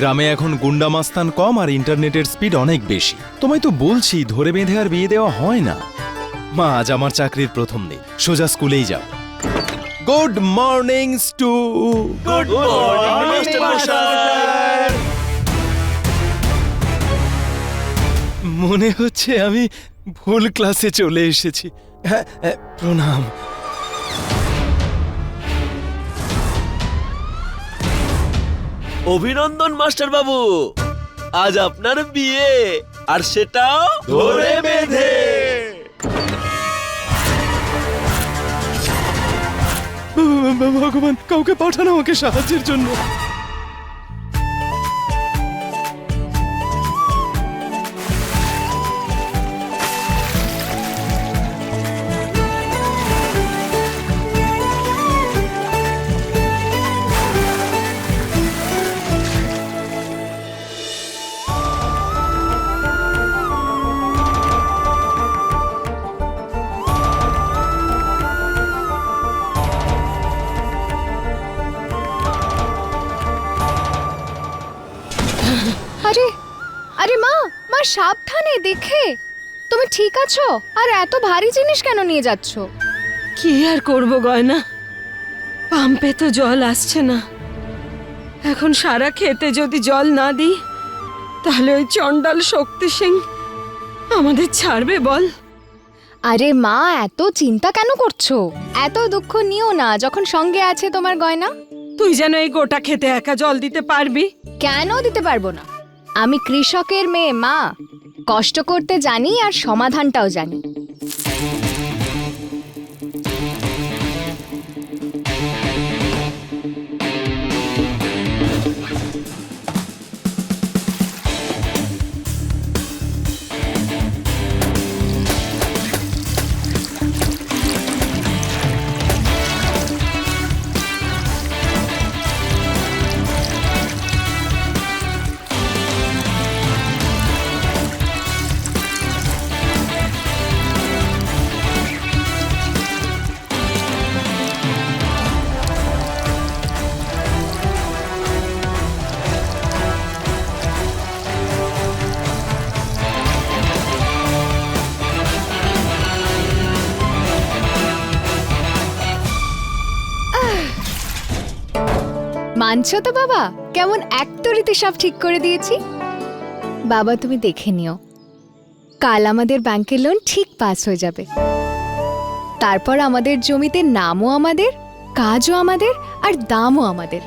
গ্রামে এখন গুন্ডা মাস্তান কম আর ইন্টারনেটের স্পিড অনেক বেশি। তোমায় তো বলছি ধরে বেঁধে আর বিয়ে দেওয়া হয় না। মা, আজ আমার চাকরির প্রথম দিন, সোজা স্কুলেই যাও। Good morning to good morning master. মনে হচ্ছে আমি ভুল ক্লাসে চলে এসেছি। হ্যাঁ, প্রণাম। অভিনন্দন মাস্টার বাবু, আজ আপনার বিয়ে, আর সেটাও ধরে বেঁধে। ভগবান, কাউকে পাঠানো আমাকে সাহায্যের জন্য। আরে আরে মা, মা সাবধানে, দেখে তুমি ঠিক আছো? আর এত ভারী জিনিস কেন নিয়ে যাচ্ছ? কি আর করব গয়না, পাম্পে তো জল আসছে না। এখন সারা খেতে যদি জল না দিই তাহলে ওই চণ্ডাল শক্তি সিং আমাদের ছাড়বে বল? আরে মা, এত চিন্তা কেন করছো? এত দুঃখ নিও না যখন সঙ্গে আছে তোমার গয়না। তুই যেন এই গোটা খেতে একা জল দিতে পারবি? কেন দিতে পারবো না? আমি কৃষকের মেয়ে মা, কষ্ট করতে জানি আর সমাধানটাও জানি। মানছো তো বাবা, কেমন এক তরিতে সব ঠিক করে দিয়েছি? বাবা তুমি দেখে নিও, কাল আমাদের ব্যাংকের লোন ঠিক পাস হয়ে যাবে। তারপর আমাদের জমিতে নামও আমাদের, কাজও আমাদের, আর দামও আমাদের।